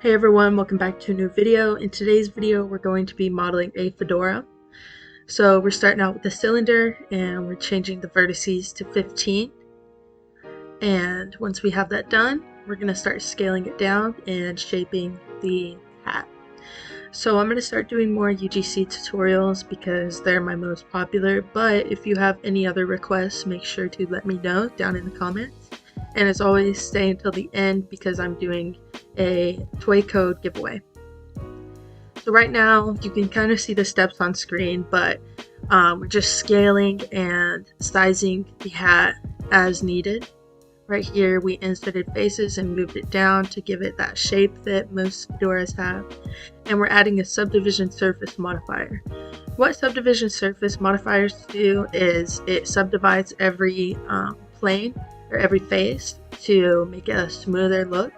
Hey everyone, welcome back to a new video. In today's video, we're going to be modeling a fedora. So we're starting out with the cylinder and we're changing the vertices to 15. And once we have that done, we're going to start scaling it down and shaping the hat. So I'm going to start doing more UGC tutorials because they're my most popular, but if you have any other requests, make sure to let me know down in the comments. And as always, stay until the end because I'm doing a toy code giveaway. So right now you can kind of see the steps on screen, but we're just scaling and sizing the hat as needed. Right here we inserted faces and moved it down to give it that shape that most fedoras have. And we're adding a subdivision surface modifier. What subdivision surface modifiers do is it subdivides every plane or every face to make it a smoother look.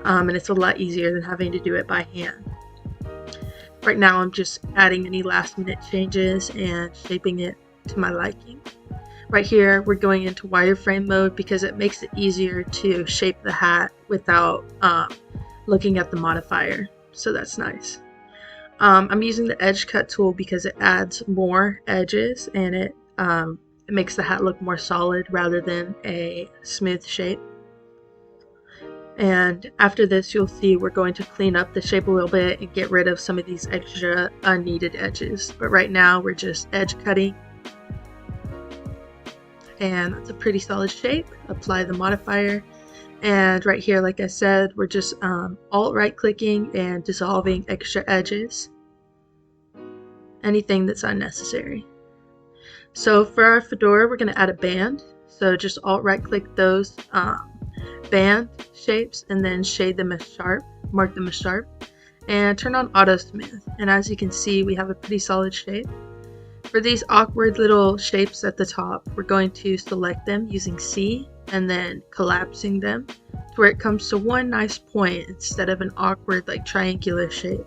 And it's a lot easier than having to do it by hand. Right now I'm just adding any last minute changes and shaping it to my liking. Right here we're going into wireframe mode because it makes it easier to shape the hat without looking at the modifier, so that's nice. I'm using the edge cut tool because it adds more edges and it makes the hat look more solid rather than a smooth shape. And after this, you'll see we're going to clean up the shape a little bit and get rid of some of these extra unneeded edges. But right now we're just edge cutting. And that's a pretty solid shape. Apply the modifier. And right here, like I said, we're just alt right clicking and dissolving extra edges. Anything that's unnecessary. So for our fedora, we're going to add a band. So just alt right click those band shapes and then shade them as sharp, mark them as sharp, and turn on auto smooth. And as you can see, we have a pretty solid shape. For these awkward little shapes at the top, we're going to select them using C and then collapsing them to where it comes to one nice point instead of an awkward like triangular shape.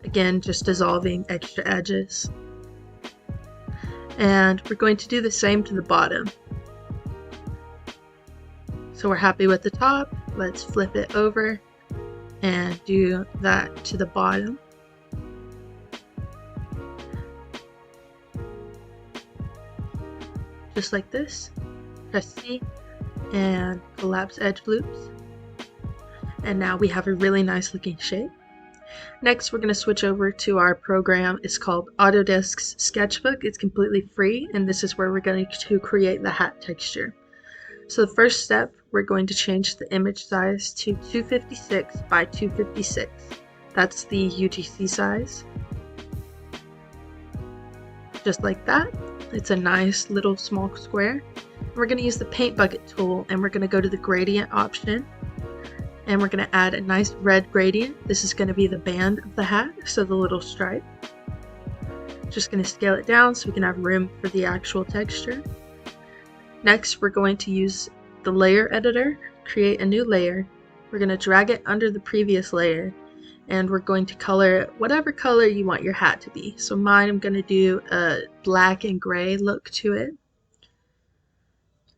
Again, just dissolving extra edges. And we're going to do the same to the bottom. So we're happy with the top, let's flip it over and do that to the bottom. Just like this. Press C and collapse edge loops. And now we have a really nice looking shape. Next, we're going to switch over to our program. It's called Autodesk's Sketchbook. It's completely free, and this is where we're going to create the hat texture. So the first step, we're going to change the image size to 256 by 256. That's the UGC size. Just like that. It's a nice little small square. We're going to use the paint bucket tool and we're going to go to the gradient option. And we're going to add a nice red gradient. This is going to be the band of the hat, so the little stripe. Just going to scale it down so we can have room for the actual texture. Next, we're going to use the layer editor, create a new layer. We're going to drag it under the previous layer and we're going to color it whatever color you want your hat to be. So mine, I'm going to do a black and gray look to it.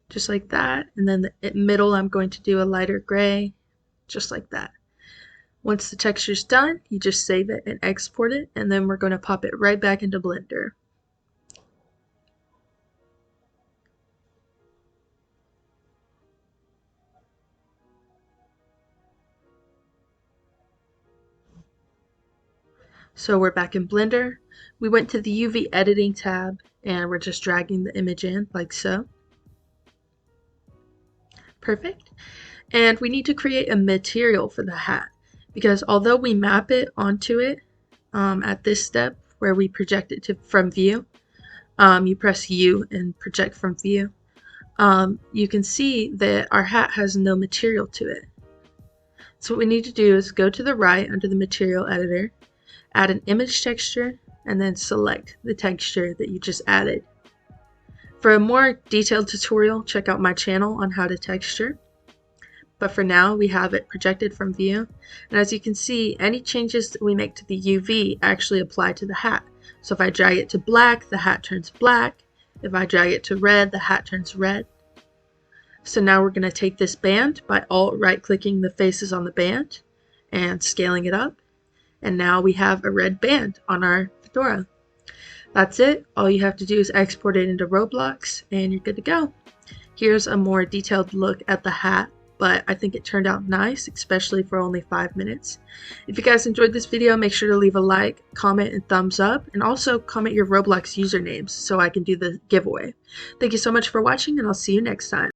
Just like that. And then the middle, I'm going to do a lighter gray, just like that. Once the texture's done, you just save it and export it, and then we're going to pop it right back into Blender. So we're back in Blender. We went to the UV editing tab and we're just dragging the image in like so. Perfect. And we need to create a material for the hat because although we map it onto it at this step where we project it from view, you press U and project from view, you can see that our hat has no material to it. So what we need to do is go to the right under the material editor, add an image texture, and then select the texture that you just added. For a more detailed tutorial, check out my channel on how to texture. But for now, we have it projected from view. And as you can see, any changes that we make to the UV actually apply to the hat. So if I drag it to black, the hat turns black. If I drag it to red, the hat turns red. So now we're going to take this band by alt right clicking the faces on the band and scaling it up. And now we have a red band on our fedora. That's it. All you have to do is export it into Roblox and you're good to go. Here's a more detailed look at the hat, but I think it turned out nice, especially for only 5 minutes. If you guys enjoyed this video, make sure to leave a like, comment, and thumbs up, and also comment your Roblox usernames so I can do the giveaway. Thank you so much for watching, and I'll see you next time.